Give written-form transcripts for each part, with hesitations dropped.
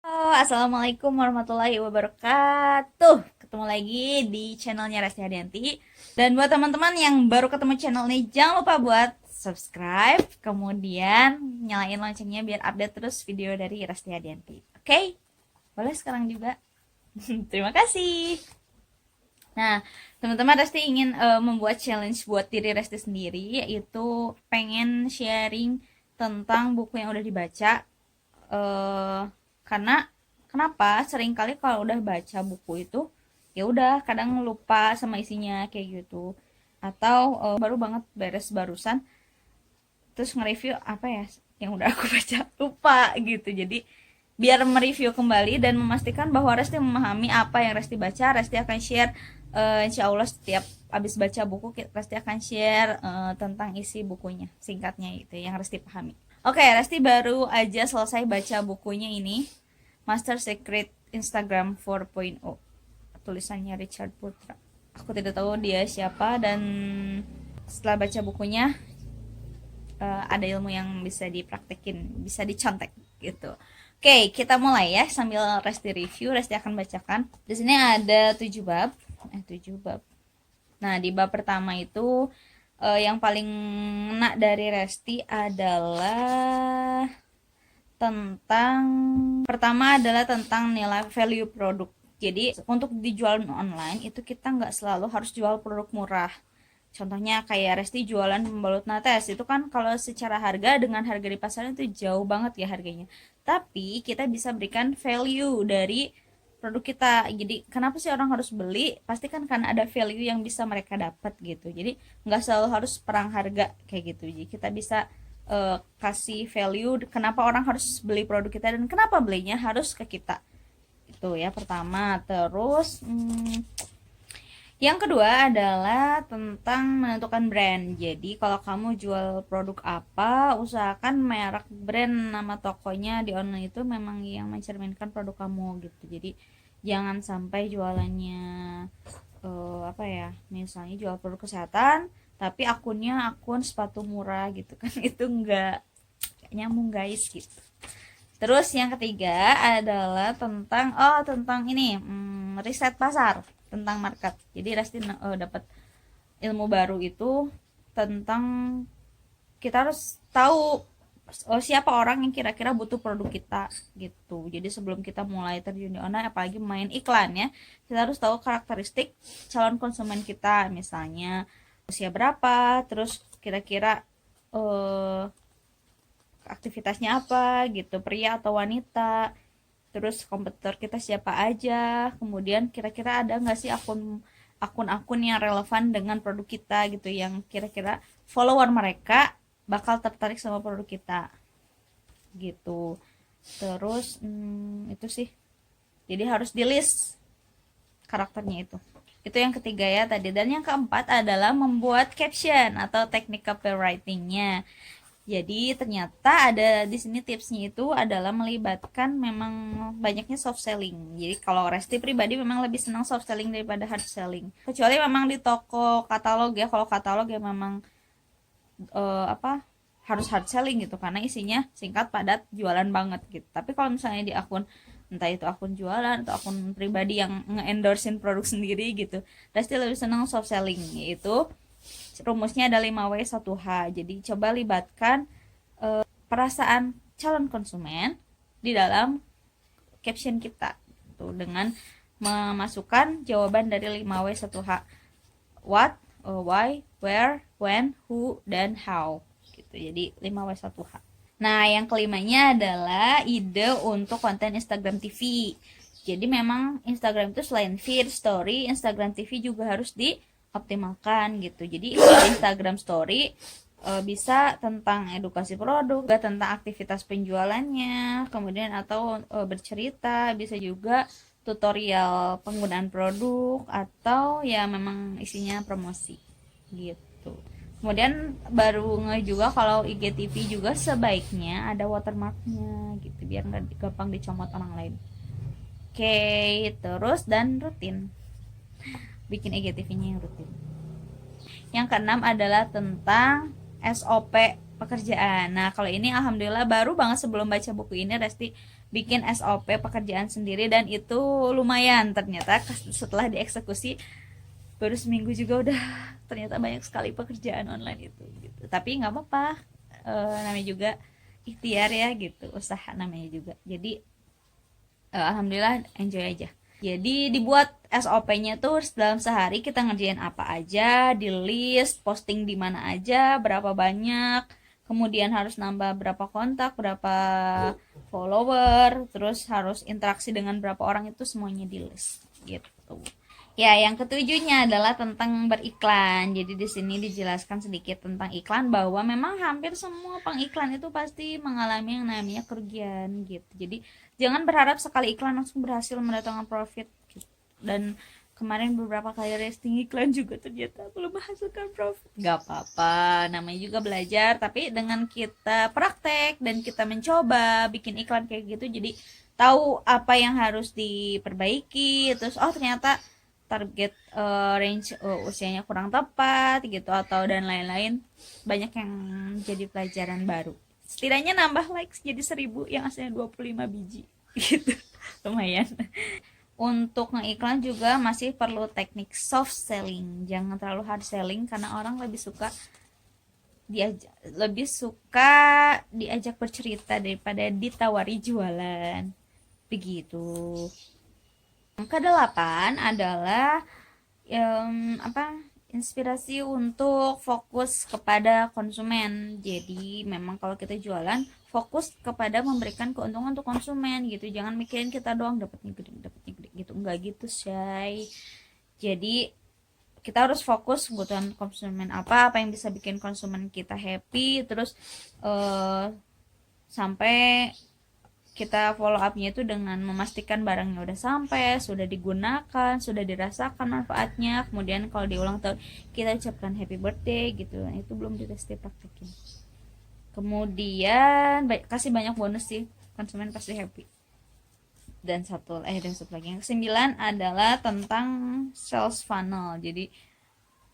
Halo, Assalamualaikum warahmatullahi wabarakatuh. Ketemu lagi di channelnya Resti Hadianti. Dan buat teman-teman yang baru ketemu channel ini, jangan lupa buat subscribe, kemudian nyalain loncengnya biar update terus video dari Resti Hadianti. Oke? Boleh sekarang juga. Terima kasih. Nah, teman-teman, Resti ingin membuat challenge buat diri Resti sendiri, yaitu pengen sharing tentang buku yang udah dibaca. eh karena kenapa seringkali kalau udah baca buku itu ya udah kadang lupa sama isinya kayak gitu, atau baru banget beres barusan terus nge-review apa ya yang udah aku baca lupa gitu. Jadi biar mereview kembali dan memastikan bahwa Resti memahami apa yang Resti baca, Resti akan share, insya Allah setiap habis baca buku Resti akan share tentang isi bukunya, singkatnya itu yang Resti pahami. Oke, Resti baru aja selesai baca bukunya ini, Master Secret Instagram 4.0, tulisannya Richard Putra. Aku tidak tahu dia siapa, dan setelah baca bukunya ada ilmu yang bisa dipraktekin, bisa dicontek gitu. Oke, kita mulai ya sambil Resti review. Resti akan bacakan. Di sini ada 7 bab. 7 bab. Nah, di bab pertama itu yang paling enak dari Resti adalah tentang, pertama adalah tentang nilai value produk. Jadi untuk dijual online itu kita nggak selalu harus jual produk murah. Contohnya kayak Resti jualan pembalut nates, itu kan kalau secara harga dengan harga di pasaran itu jauh banget ya harganya. Tapi kita bisa berikan value dari produk kita. Jadi kenapa sih orang harus beli? Pasti kan karena ada value yang bisa mereka dapat gitu. Jadi nggak selalu harus perang harga kayak gitu. Jadi kita bisa kasih value kenapa orang harus beli produk kita dan kenapa belinya harus ke kita. Itu ya pertama. Terus yang kedua adalah tentang menentukan brand. Jadi kalau kamu jual produk apa, usahakan merek, brand, nama tokonya di online itu memang yang mencerminkan produk kamu gitu. Jadi jangan sampai jualannya apa ya, misalnya jual produk kesehatan tapi akunnya akun sepatu murah gitu kan. Itu enggak nyambung guys gitu. Terus yang ketiga adalah tentang ini, riset pasar tentang market. Jadi Resti dapat ilmu baru itu tentang kita harus tahu siapa orang yang kira-kira butuh produk kita gitu. Jadi sebelum kita mulai terjun di online, apalagi main iklan ya, kita harus tahu karakteristik calon konsumen kita, misalnya usia berapa, terus kira-kira aktivitasnya apa gitu, pria atau wanita, terus kompetitor kita siapa aja, kemudian kira-kira ada nggak sih akun-akun yang relevan dengan produk kita gitu, yang kira-kira follower mereka bakal tertarik sama produk kita gitu. Terus itu sih, jadi harus di list karakternya itu yang ketiga ya tadi. Dan yang keempat adalah membuat caption atau teknik copywritingnya. Jadi ternyata ada di sini tipsnya itu adalah melibatkan memang banyaknya soft selling. Jadi kalau Resti pribadi memang lebih senang soft selling daripada hard selling. Kecuali memang di toko katalog ya. Kalau katalog ya memang harus hard selling gitu karena isinya singkat, padat, jualan banget gitu. Tapi kalau misalnya di akun, entah itu akun jualan atau akun pribadi yang nge-endorsein produk sendiri gitu, Resti lebih senang soft selling, yaitu rumusnya ada 5W1H. Jadi coba libatkan perasaan calon konsumen di dalam caption kita tuh dengan memasukkan jawaban dari 5W1H. What, why, where, when, who, dan how gitu. Jadi 5W1H. Nah, yang kelimanya adalah ide untuk konten Instagram TV. Jadi memang Instagram itu selain feed, story, Instagram TV juga harus dioptimalkan gitu. Jadi di Instagram story bisa tentang edukasi produk, juga tentang aktivitas penjualannya, kemudian atau bercerita, bisa juga tutorial penggunaan produk, atau ya memang isinya promosi gitu. Kemudian baru juga kalau IGTV juga sebaiknya ada watermarknya gitu biar nggak gampang dicomot orang lain. Oke, terus dan rutin, bikin IGTV-nya yang rutin. Yang keenam adalah tentang SOP pekerjaan. Nah, kalau ini alhamdulillah baru banget sebelum baca buku ini Resti bikin SOP pekerjaan sendiri, dan itu lumayan ternyata setelah dieksekusi baru seminggu juga udah ternyata banyak sekali pekerjaan online itu gitu. Tapi nggak apa-apa, namanya juga ikhtiar ya gitu, usaha namanya juga. Jadi alhamdulillah enjoy aja. Jadi dibuat SOP-nya tuh dalam sehari kita ngerjain apa aja, di list, posting di mana aja, berapa banyak, kemudian harus nambah berapa kontak, berapa follower, terus harus interaksi dengan berapa orang, itu semuanya di list gitu. Ya, yang ketujuhnya adalah tentang beriklan. Jadi di sini dijelaskan sedikit tentang iklan, bahwa memang hampir semua pengiklan itu pasti mengalami yang namanya kerugian gitu. Jadi jangan berharap sekali iklan langsung berhasil mendatangkan profit gitu. Dan kemarin beberapa kali listing iklan juga ternyata belum menghasilkan profit. Gak apa-apa, namanya juga belajar. Tapi dengan kita praktek dan kita mencoba bikin iklan kayak gitu, jadi tahu apa yang harus diperbaiki. Terus ternyata target range usianya kurang tepat gitu, atau dan lain-lain, banyak yang jadi pelajaran baru. Setidaknya nambah likes jadi 1000 yang aslinya 25 biji gitu. Lumayan. Untuk ngiklan juga masih perlu teknik soft selling, jangan terlalu hard selling karena orang lebih suka diajak bercerita daripada ditawari jualan begitu. Yang ke-8 adalah inspirasi untuk fokus kepada konsumen. Jadi memang kalau kita jualan, fokus kepada memberikan keuntungan untuk konsumen gitu. Jangan mikirin kita doang dapatnya gede gitu. Enggak gitu, Shay. Jadi kita harus fokus kebutuhan konsumen apa yang bisa bikin konsumen kita happy, terus sampai kita follow up-nya itu dengan memastikan barangnya udah sampai, sudah digunakan, sudah dirasakan manfaatnya. Kemudian kalau di ulang tahun kita ucapkan happy birthday gitu. Itu belum praktekin. Kemudian kasih banyak bonus sih, konsumen pasti happy. Dan satu lagi yang ke-9 adalah tentang sales funnel. Jadi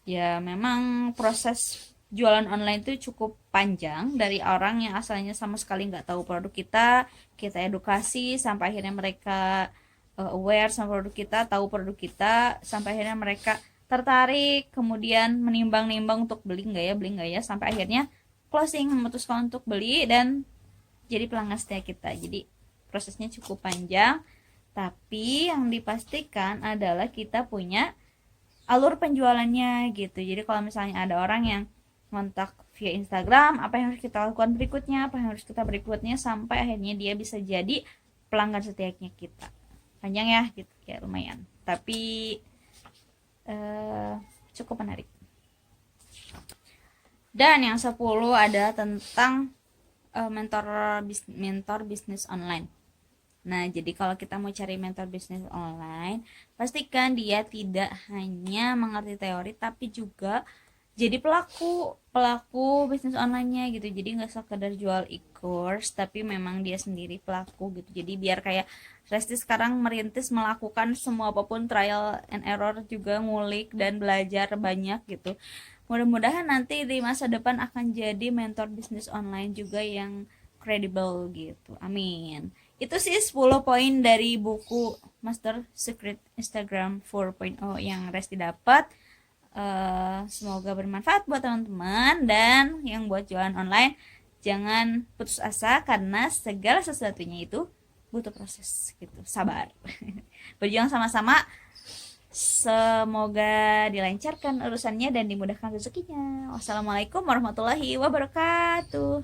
ya memang proses jualan online itu cukup panjang, dari orang yang asalnya sama sekali nggak tahu produk kita edukasi sampai akhirnya mereka aware sama produk kita, tahu produk kita, sampai akhirnya mereka tertarik, kemudian menimbang-nimbang untuk beli nggak ya, sampai akhirnya closing, memutuskan untuk beli dan jadi pelanggan setia kita. Jadi prosesnya cukup panjang, tapi yang dipastikan adalah kita punya alur penjualannya gitu. Jadi kalau misalnya ada orang yang kontak via Instagram, apa yang harus kita lakukan berikutnya, sampai akhirnya dia bisa jadi pelanggan setianya kita. Panjang ya gitu, ya lumayan, tapi cukup menarik. Dan yang 10 ada tentang mentor bisnis online. Nah, jadi kalau kita mau cari mentor bisnis online, pastikan dia tidak hanya mengerti teori, tapi juga jadi pelaku bisnis online-nya gitu. Jadi nggak sekedar jual e-course, tapi memang dia sendiri pelaku gitu. Jadi biar kayak Resti sekarang merintis melakukan semua apapun, trial and error juga, ngulik dan belajar banyak gitu. Mudah-mudahan nanti di masa depan akan jadi mentor bisnis online juga yang kredibel gitu. Amin. Itu sih 10 poin dari buku Master Secret Instagram 4.0 yang Resti dapat. Semoga bermanfaat buat teman-teman, dan yang buat jualan online jangan putus asa karena segala sesuatunya itu butuh proses gitu, sabar. Berjuang sama-sama, semoga dilancarkan urusannya dan dimudahkan rezekinya. Wassalamualaikum warahmatullahi wabarakatuh.